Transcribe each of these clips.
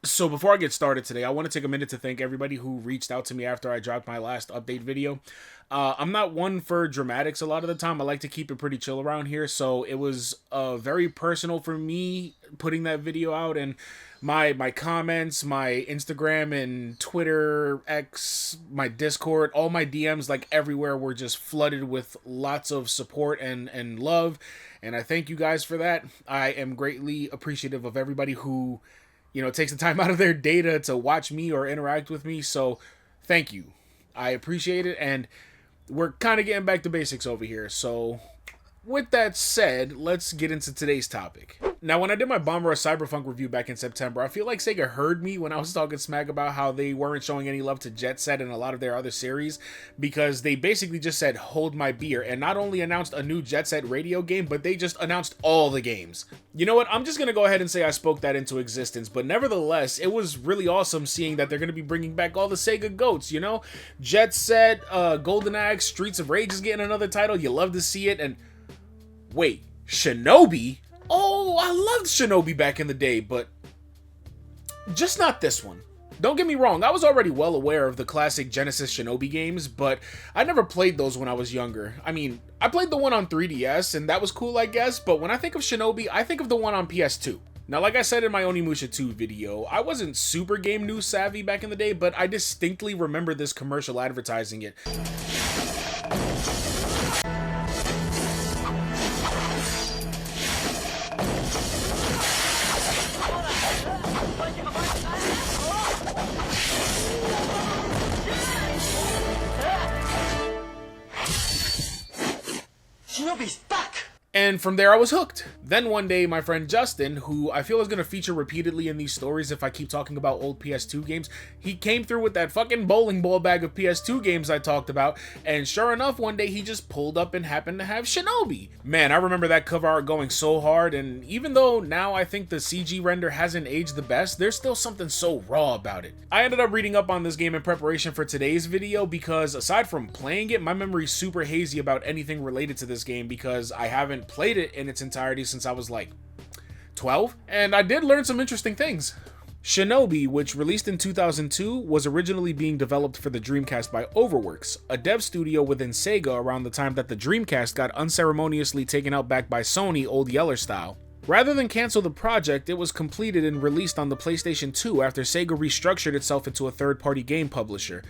So before I get started today, I want to take a minute to thank everybody who reached out to me after I dropped my last update video. I'm not one for dramatics a lot of the time. I like to keep it pretty chill around here, so it was very personal for me putting that video out, and my comments, my Instagram and Twitter, X, my Discord, all my DMs, like everywhere, were just flooded with lots of support and love, and I thank you guys for that. I am greatly appreciative of everybody who, you know, takes the time out of their day to watch me or interact with me. So thank you. I appreciate it. And we're kind of getting back to basics over here. So with that said, let's get into today's topic. Now, when I did my Bomb Rush Cyberpunk review back in September, I feel like Sega heard me when I was talking smack about how they weren't showing any love to Jet Set and a lot of their other series, because they basically just said, hold my beer, and not only announced a new Jet Set radio game, but they just announced all the games. You know what? I'm just going to go ahead and say I spoke that into existence, but nevertheless, it was really awesome seeing that they're going to be bringing back all the Sega GOATs, you know? Jet Set, Golden Axe, Streets of Rage is getting another title. You love to see it, and wait, Shinobi? Oh, I loved Shinobi back in the day, but just not this one. Don't get me wrong, I was already well aware of the classic Genesis Shinobi games, but I never played those when I was younger. I mean, I played the one on 3DS, and that was cool, I guess, but when I think of Shinobi, I think of the one on PS2. Now, like I said in my Onimusha 2 video, I wasn't super game news savvy back in the day, but I distinctly remember this commercial advertising it. Shinobi's back! And from there I was hooked. Then one day my friend Justin, who I feel is going to feature repeatedly in these stories if I keep talking about old PS2 games, he came through with that fucking bowling ball bag of PS2 games I talked about, and sure enough, one day he just pulled up and happened to have Shinobi. Man, I remember that cover art going so hard, and even though now I think the CG render hasn't aged the best, there's still something so raw about it. I ended up reading up on this game in preparation for today's video because aside from playing it, my memory's super hazy about anything related to this game because I haven't played it in its entirety since I was like 12, and I did learn some interesting things. Shinobi, which released in 2002, was originally being developed for the Dreamcast by Overworks, a dev studio within Sega around the time that the Dreamcast got unceremoniously taken out back by Sony Old Yeller style. Rather than cancel the project, it was completed and released on the PlayStation 2 after Sega restructured itself into a third-party game publisher.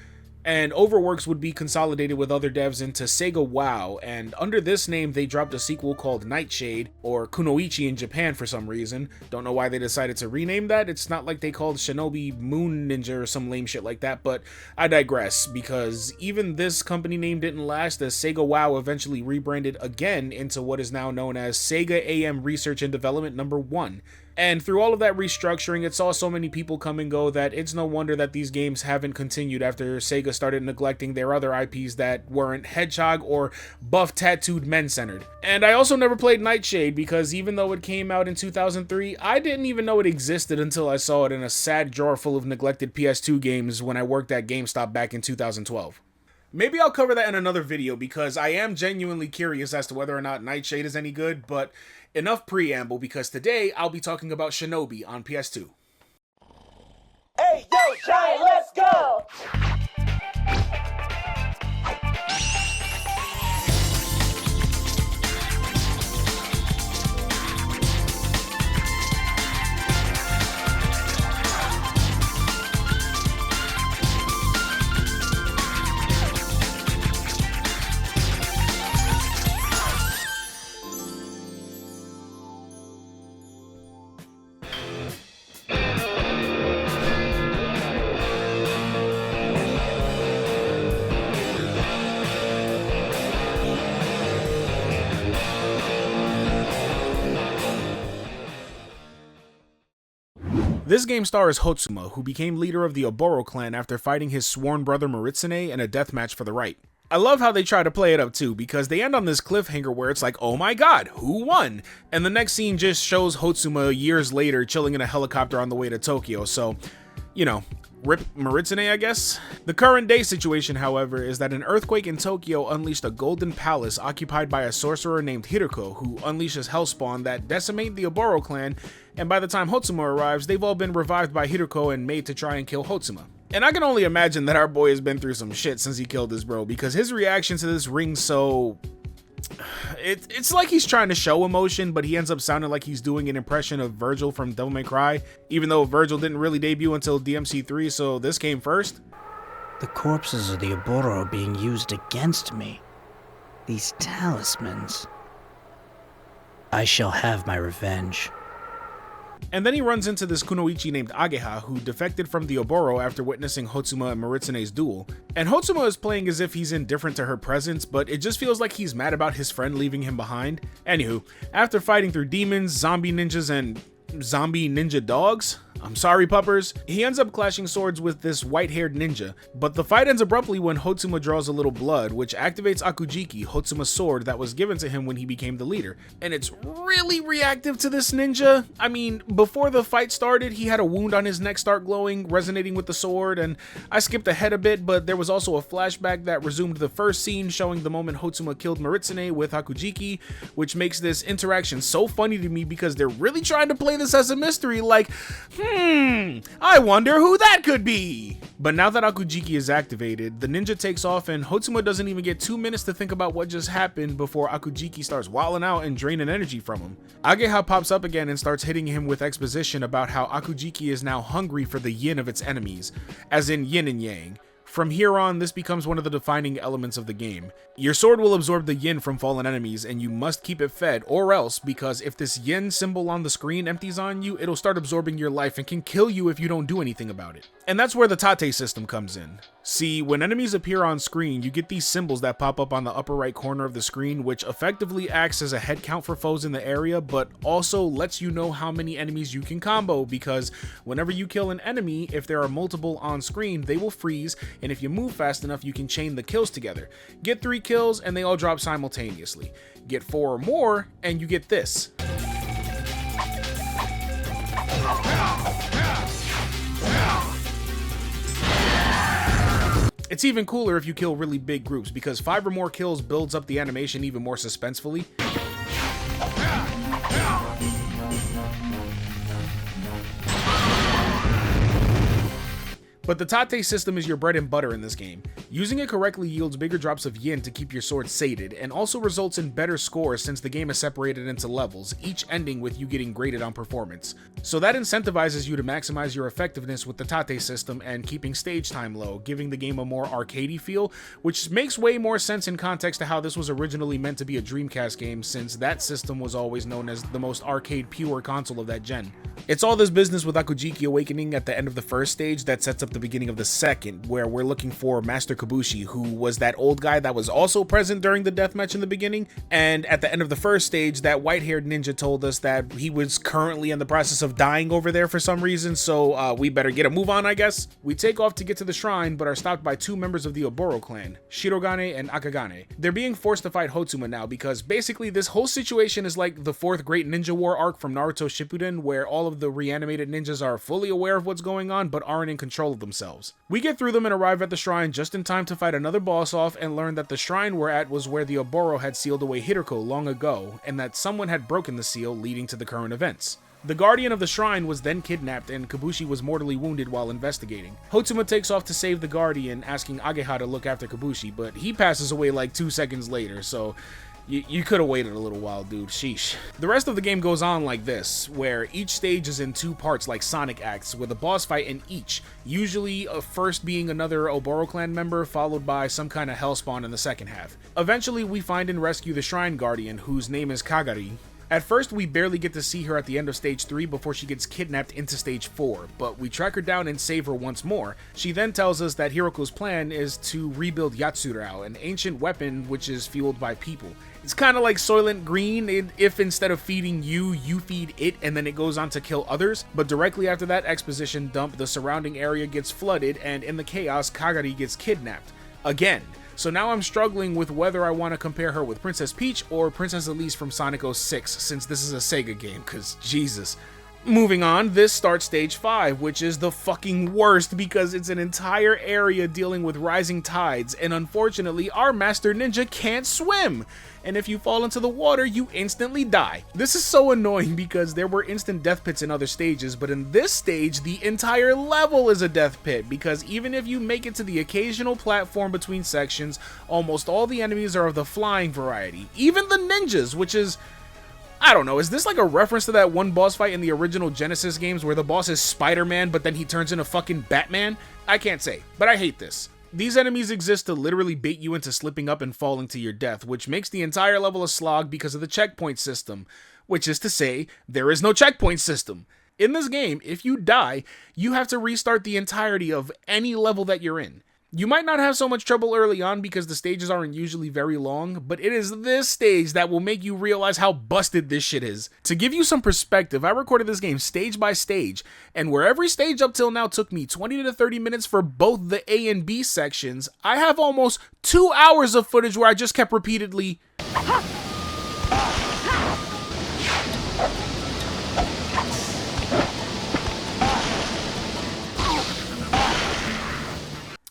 And Overworks would be consolidated with other devs into Sega WoW, and under this name they dropped a sequel called Nightshade, or Kunoichi in Japan for some reason. Don't know why they decided to rename that. It's not like they called Shinobi Moon Ninja or some lame shit like that, but I digress, because even this company name didn't last as Sega WoW eventually rebranded again into what is now known as Sega AM Research and Development No. 1. And through all of that restructuring, it saw so many people come and go that it's no wonder that these games haven't continued after Sega started neglecting their other IPs that weren't hedgehog or buff tattooed men centered. And I also never played Nightshade because even though it came out in 2003, I didn't even know it existed until I saw it in a sad drawer full of neglected PS2 games when I worked at GameStop back in 2012. Maybe I'll cover that in another video because I am genuinely curious as to whether or not Nightshade is any good, but enough preamble because today I'll be talking about Shinobi on PS2. Hey, yo, Giant, let's go! This game stars Hotsuma, who became leader of the Oboro clan after fighting his sworn brother Moritsune in a deathmatch for the right. I love how they try to play it up too, because they end on this cliffhanger where it's like, oh my god, who won? And the next scene just shows Hotsuma years later chilling in a helicopter on the way to Tokyo, so, you know, Rip Maritsune, I guess? The current day situation, however, is that an earthquake in Tokyo unleashed a golden palace occupied by a sorcerer named Hiroko, who unleashes hellspawn that decimate the Oboro clan, and by the time Hotsuma arrives, they've all been revived by Hiroko and made to try and kill Hotsuma. And I can only imagine that our boy has been through some shit since he killed his bro, because his reaction to this rings so... It's like he's trying to show emotion, but he ends up sounding like he's doing an impression of Virgil from Devil May Cry, even though Virgil didn't really debut until DMC3, so this came first. The corpses of the Oboro are being used against me. These talismans. I shall have my revenge. And then he runs into this kunoichi named Ageha, who defected from the Oboro after witnessing Hotsuma and Maritsune's duel. And Hotsuma is playing as if he's indifferent to her presence, but it just feels like he's mad about his friend leaving him behind. Anywho, after fighting through demons, zombie ninjas, and zombie ninja dogs? I'm sorry, puppers. He ends up clashing swords with this white-haired ninja, but the fight ends abruptly when Hotsuma draws a little blood, which activates Akujiki, Hotsuma's sword that was given to him when he became the leader. And it's really reactive to this ninja. I mean, before the fight started, he had a wound on his neck start glowing, resonating with the sword, and I skipped ahead a bit, but there was also a flashback that resumed the first scene showing the moment Hotsuma killed Maritsune with Akujiki, which makes this interaction so funny to me because they're really trying to play this as a mystery, like, I wonder who that could be. But now that Akujiki is activated, the ninja takes off and Hotsuma doesn't even get 2 minutes to think about what just happened before Akujiki starts wilding out and draining energy from him. Ageha pops up again and starts hitting him with exposition about how Akujiki is now hungry for the yin of its enemies, as in yin and yang. From here on, this becomes one of the defining elements of the game. Your sword will absorb the yin from fallen enemies, and you must keep it fed, or else, because if this yin symbol on the screen empties on you, it'll start absorbing your life and can kill you if you don't do anything about it. And that's where the Tate system comes in. See, when enemies appear on screen, you get these symbols that pop up on the upper right corner of the screen, which effectively acts as a head count for foes in the area, but also lets you know how many enemies you can combo, because whenever you kill an enemy, if there are multiple on screen, they will freeze, and if you move fast enough, you can chain the kills together. Get 3 kills, and they all drop simultaneously. Get 4 or more, and you get this. It's even cooler if you kill really big groups, because 5 or more kills builds up the animation even more suspensefully. But the Tate system is your bread and butter in this game. Using it correctly yields bigger drops of yin to keep your sword sated, and also results in better scores since the game is separated into levels, each ending with you getting graded on performance. So that incentivizes you to maximize your effectiveness with the Tate system and keeping stage time low, giving the game a more arcadey feel, which makes way more sense in context to how this was originally meant to be a Dreamcast game, since that system was always known as the most arcade pure console of that gen. It's all this business with Akujiki awakening at the end of the first stage that sets up the beginning of the second, where we're looking for Master Kabushi, who was that old guy that was also present during the deathmatch in the beginning, and at the end of the first stage, that white-haired ninja told us that he was currently in the process of dying over there for some reason, so we better get a move on, I guess. We take off to get to the shrine, but are stopped by 2 members of the Oboro clan, Shirogane and Akagane. They're being forced to fight Hotsuma now, because basically this whole situation is like the 4th Great Ninja War arc from Naruto Shippuden, where all of the reanimated ninjas are fully aware of what's going on, but aren't in control of themselves. We get through them and arrive at the shrine just in time to fight another boss off and learn that the shrine we're at was where the Oboro had sealed away Hiroko long ago, and that someone had broken the seal, leading to the current events. The guardian of the shrine was then kidnapped, and Kabushi was mortally wounded while investigating. Hotsuma takes off to save the guardian, asking Ageha to look after Kabushi, but he passes away like 2 seconds later, so you could have waited a little while, dude. Sheesh. The rest of the game goes on like this, where each stage is in 2 parts like Sonic acts, with a boss fight in each, usually first being another Oboro clan member, followed by some kind of hellspawn in the second half. Eventually, we find and rescue the shrine guardian, whose name is Kagari. At first, we barely get to see her at the end of stage 3 before she gets kidnapped into stage 4, but we track her down and save her once more. She then tells us that Hiroko's plan is to rebuild Yatsurao, an ancient weapon which is fueled by people. It's kind of like Soylent Green, if instead of feeding you, you feed it and then it goes on to kill others. But directly after that exposition dump, the surrounding area gets flooded, and in the chaos, Kagari gets kidnapped. Again. So now I'm struggling with whether I want to compare her with Princess Peach or Princess Elise from Sonic 06, since this is a SEGA game, because Jesus. Moving on, this starts stage 5, which is the fucking worst because it's an entire area dealing with rising tides, and unfortunately our master ninja can't swim, and if you fall into the water you instantly die. This is so annoying because there were instant death pits in other stages, but in this stage the entire level is a death pit because even if you make it to the occasional platform between sections, almost all the enemies are of the flying variety, even the ninjas, which is, I don't know, is this like a reference to that one boss fight in the original Genesis games where the boss is Spider-Man but then he turns into fucking Batman? I can't say, but I hate this. These enemies exist to literally bait you into slipping up and falling to your death, which makes the entire level a slog because of the checkpoint system, which is to say, there is no checkpoint system. In this game, if you die, you have to restart the entirety of any level that you're in. You might not have so much trouble early on because the stages aren't usually very long, but it is this stage that will make you realize how busted this shit is. To give you some perspective, I recorded this game stage by stage, and where every stage up till now took me 20 to 30 minutes for both the A and B sections, I have almost 2 hours of footage where I just kept repeatedly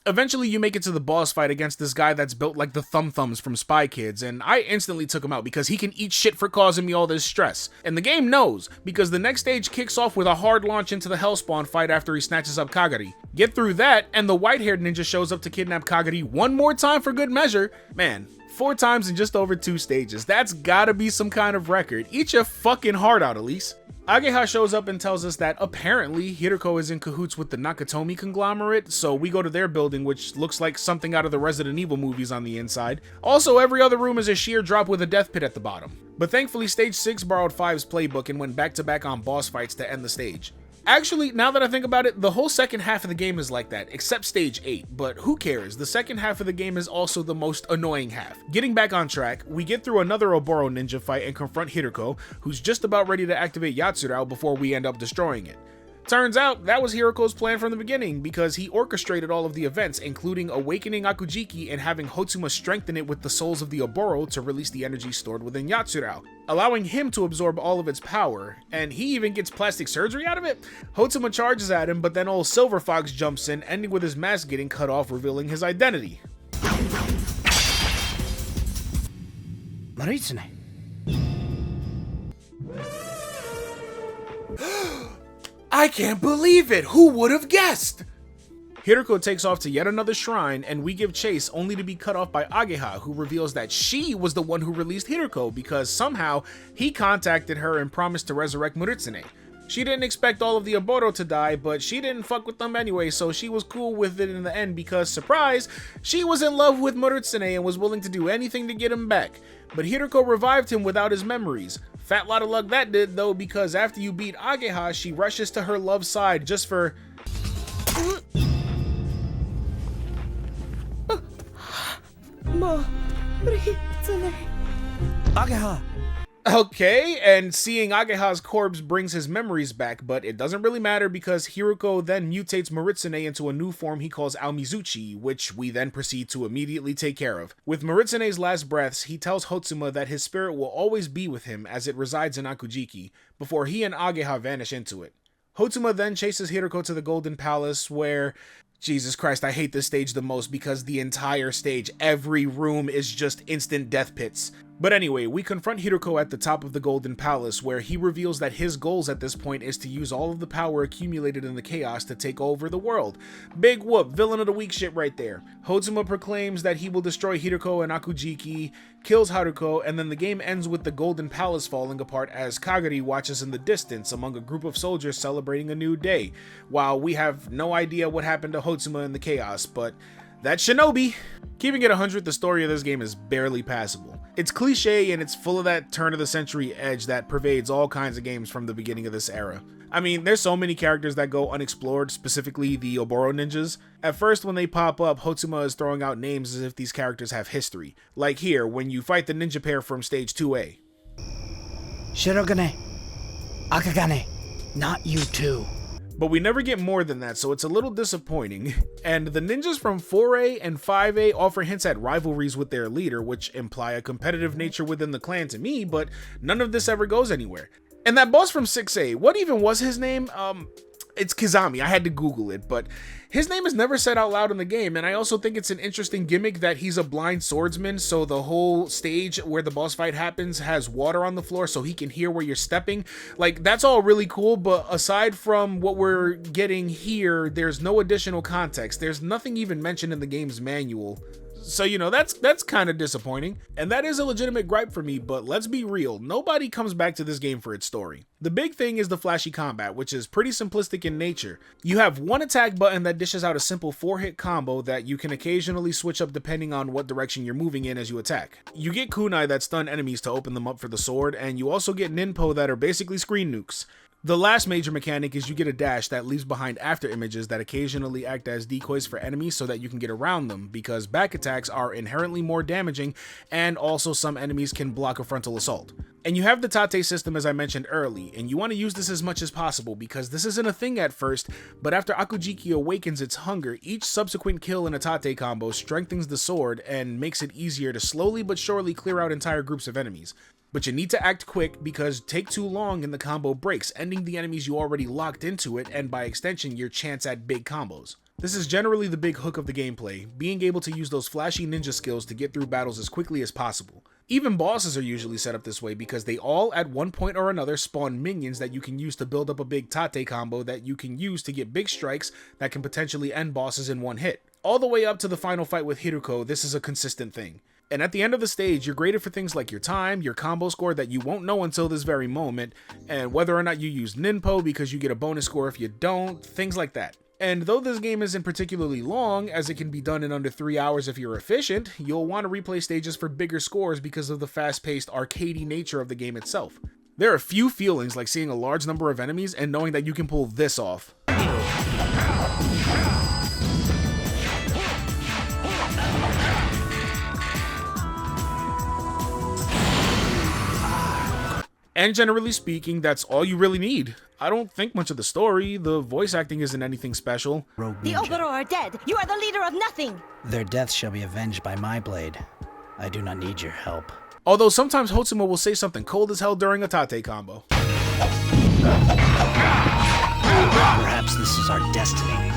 Eventually, you make it to the boss fight against this guy that's built like the Thumb-Thumbs from Spy Kids, and I instantly took him out because he can eat shit for causing me all this stress. And the game knows, because the next stage kicks off with a hard launch into the Hellspawn fight after he snatches up Kagari. Get through that, and the white-haired ninja shows up to kidnap Kagari one more time for good measure. Man, 4 times in just over 2 stages. That's gotta be some kind of record. Eat your fucking heart out, Elise. Ageha shows up and tells us that apparently Hiroko is in cahoots with the Nakatomi conglomerate, so we go to their building, which looks like something out of the Resident Evil movies on the inside. Also, every other room is a sheer drop with a death pit at the bottom. But thankfully, stage 6 borrowed 5's playbook and went back to back on boss fights to end the stage. Actually, now that I think about it, the whole second half of the game is like that, except stage 8, but who cares? The second half of the game is also the most annoying half. Getting back on track, we get through another Oboro ninja fight and confront Hiroko, who's just about ready to activate Yatsurao before we end up destroying it. Turns out, that was Hiroko's plan from the beginning, because he orchestrated all of the events, including awakening Akujiki and having Hotsuma strengthen it with the souls of the Oboro to release the energy stored within Yatsurao, allowing him to absorb all of its power, and he even gets plastic surgery out of it? Hotsuma charges at him, but then old Silver Fox jumps in, ending with his mask getting cut off, revealing his identity. Maritsune. I can't believe it! Who would have guessed? Hiroko takes off to yet another shrine, and we give chase only to be cut off by Ageha, who reveals that she was the one who released Hiroko because somehow he contacted her and promised to resurrect Maritsune. She didn't expect all of the Oboro to die, but she didn't fuck with them anyway, so she was cool with it in the end because, surprise, she was in love with Maritsune and was willing to do anything to get him back. But Hiroko revived him without his memories. Fat lot of luck that did, though, because after you beat Ageha, she rushes to her love's side just for... Ageha! Okay, and seeing Ageha's corpse brings his memories back, but it doesn't really matter because Hiroko then mutates Maritsune into a new form he calls Aomizuchi, which we then proceed to immediately take care of. With Maritsune's last breaths, he tells Hotsuma that his spirit will always be with him as it resides in Akujiki, before he and Ageha vanish into it. Hotsuma then chases Hiroko to the Golden Palace where... Jesus Christ, I hate this stage the most because the entire stage, every room is just instant death pits. But anyway, we confront Hiroko at the top of the Golden Palace where he reveals that his goals at this point is to use all of the power accumulated in the chaos to take over the world. Big whoop, villain of the week shit right there. Hotsuma proclaims that he will destroy Hiroko and Akujiki, kills Haruko, and then the game ends with the Golden Palace falling apart as Kagari watches in the distance among a group of soldiers celebrating a new day, while we have no idea what happened to Hotsuma in the chaos, but that's Shinobi! Keeping it 100, the story of this game is barely passable. It's cliche and it's full of that turn-of-the-century edge that pervades all kinds of games from the beginning of this era. I mean, there's so many characters that go unexplored, specifically the Oboro ninjas. At first, when they pop up, Hotsuma is throwing out names as if these characters have history. Like here, when you fight the ninja pair from stage 2A. Shirogane. Akagane. Not you too. But we never get more than that, so it's a little disappointing. And the ninjas from 4A and 5A offer hints at rivalries with their leader, which imply a competitive nature within the clan to me, but none of this ever goes anywhere. And that boss from 6A, what even was his name? It's Kizami. I had to Google it, but his name is never said out loud in the game, and I also think it's an interesting gimmick that he's a blind swordsman, so the whole stage where the boss fight happens has water on the floor so he can hear where you're stepping. Like, that's all really cool, but aside from what we're getting here, there's no additional context. There's nothing even mentioned in the game's manual. So, you know, that's kind of disappointing. And that is a legitimate gripe for me, but let's be real, nobody comes back to this game for its story. The big thing is the flashy combat, which is pretty simplistic in nature. You have one attack button that dishes out a simple 4-hit combo that you can occasionally switch up depending on what direction you're moving in as you attack. You get kunai that stun enemies to open them up for the sword, and you also get ninpo that are basically screen nukes. The last major mechanic is you get a dash that leaves behind after images that occasionally act as decoys for enemies so that you can get around them, because back attacks are inherently more damaging, and also some enemies can block a frontal assault. And you have the tate system as I mentioned early, and you want to use this as much as possible because this isn't a thing at first, but after Akujiki awakens its hunger, each subsequent kill in a tate combo strengthens the sword and makes it easier to slowly but surely clear out entire groups of enemies. But you need to act quick because take too long and the combo breaks, ending the enemies you already locked into it, and by extension your chance at big combos. This is generally the big hook of the gameplay, being able to use those flashy ninja skills to get through battles as quickly as possible. Even bosses are usually set up this way because they all at one point or another spawn minions that you can use to build up a big tate combo that you can use to get big strikes that can potentially end bosses in one hit. All the way up to the final fight with Hiruko, this is a consistent thing. And at the end of the stage, you're graded for things like your time, your combo score that you won't know until this very moment, and whether or not you use ninpo because you get a bonus score if you don't, things like that. And though this game isn't particularly long, as it can be done in under 3 hours if you're efficient, you'll want to replay stages for bigger scores because of the fast-paced, arcadey nature of the game itself. There are few feelings like seeing a large number of enemies and knowing that you can pull this off. And generally speaking, that's all you really need. I don't think much of the story, the voice acting isn't anything special. Rogue The ninja. Oboro are dead. You are the leader of nothing. Their deaths shall be avenged by my blade. I do not need your help. Although sometimes Hotsuma will say something cold as hell during a tate combo. Perhaps this is our destiny.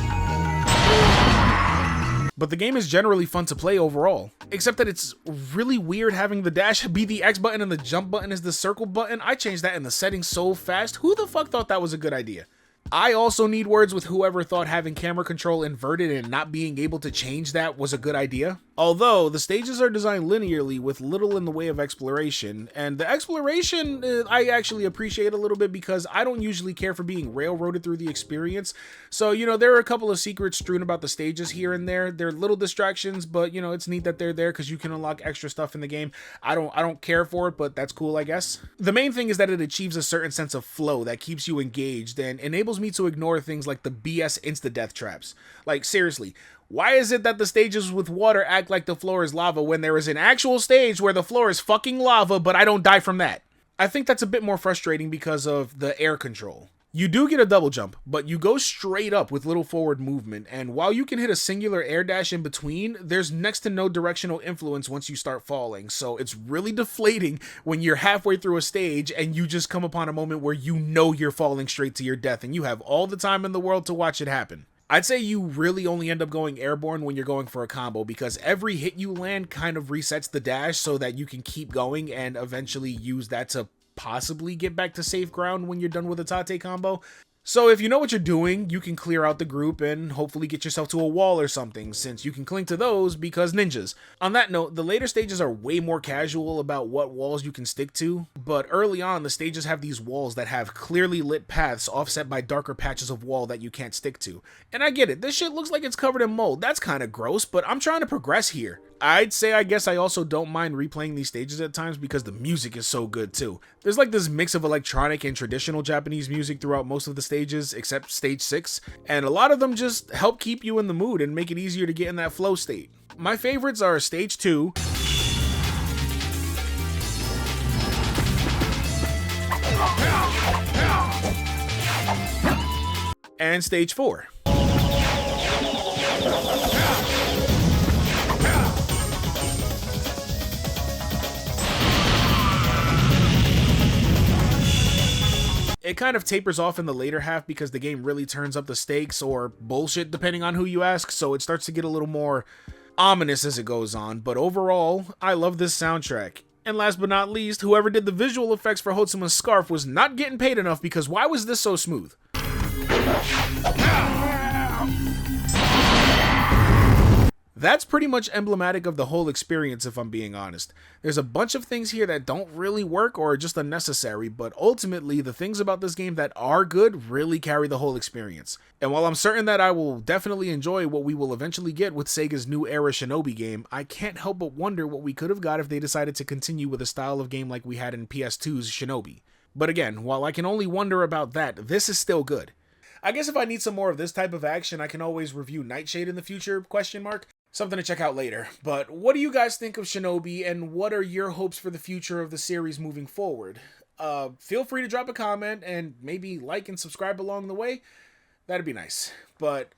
But the game is generally fun to play overall, except that it's really weird having the dash be the X button and the jump button is the circle button. I changed that in the settings so fast. Who the fuck thought that was a good idea? I also need words with whoever thought having camera control inverted and not being able to change that was a good idea. Although, the stages are designed linearly with little in the way of exploration, and the exploration I actually appreciate a little bit because I don't usually care for being railroaded through the experience. So, you know, there are a couple of secrets strewn about the stages here and there. They're little distractions, but, you know, it's neat that they're there because you can unlock extra stuff in the game. I don't care for it, but that's cool, I guess. The main thing is that it achieves a certain sense of flow that keeps you engaged and enables me to ignore things like the BS insta-death traps. Like, seriously, why is it that the stages with water act like the floor is lava when there is an actual stage where the floor is fucking lava, but I don't die from that? I think that's a bit more frustrating because of the air control. You do get a double jump, but you go straight up with little forward movement, and while you can hit a singular air dash in between, there's next to no directional influence once you start falling, so it's really deflating when you're halfway through a stage and you just come upon a moment where you know you're falling straight to your death, and you have all the time in the world to watch it happen. I'd say you really only end up going airborne when you're going for a combo because every hit you land kind of resets the dash so that you can keep going and eventually use that to possibly get back to safe ground when you're done with a tate combo. So if you know what you're doing, you can clear out the group and hopefully get yourself to a wall or something, since you can cling to those because ninjas. On that note, the later stages are way more casual about what walls you can stick to, but early on the stages have these walls that have clearly lit paths offset by darker patches of wall that you can't stick to. And I get it, this shit looks like it's covered in mold, that's kinda gross, but I'm trying to progress here. I'd say I guess I also don't mind replaying these stages at times because the music is so good too. There's like this mix of electronic and traditional Japanese music throughout most of the stages except stage 6, and a lot of them just help keep you in the mood and make it easier to get in that flow state. My favorites are stage 2, and stage 4. It kind of tapers off in the later half because the game really turns up the stakes, or bullshit depending on who you ask, so it starts to get a little more ominous as it goes on, but overall, I love this soundtrack. And last but not least, whoever did the visual effects for Hotsuma's scarf was not getting paid enough, because why was this so smooth? That's pretty much emblematic of the whole experience, if I'm being honest. There's a bunch of things here that don't really work or are just unnecessary, but ultimately, the things about this game that are good really carry the whole experience. And while I'm certain that I will definitely enjoy what we will eventually get with Sega's new era Shinobi game, I can't help but wonder what we could have got if they decided to continue with a style of game like we had in PS2's Shinobi. But again, while I can only wonder about that, this is still good. I guess if I need some more of this type of action, I can always review Nightshade in the future, ? Something to check out later. But what do you guys think of Shinobi, and what are your hopes for the future of the series moving forward? Feel free to drop a comment and maybe like and subscribe along the way. That'd be nice. But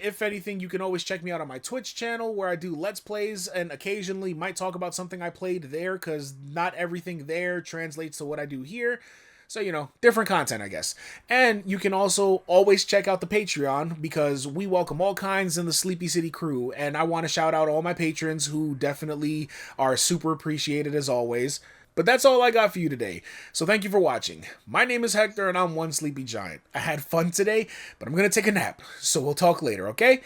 if anything, you can always check me out on my Twitch channel where I do Let's Plays and occasionally might talk about something I played there, because not everything there translates to what I do here. So, you know, different content, I guess. And you can also always check out the Patreon, because we welcome all kinds in the Sleepy City crew. And I want to shout out all my patrons who definitely are super appreciated as always. But that's all I got for you today. So thank you for watching. My name is Hector and I'm one sleepy giant. I had fun today, but I'm going to take a nap. So we'll talk later, okay?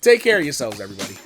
Take care of yourselves, everybody.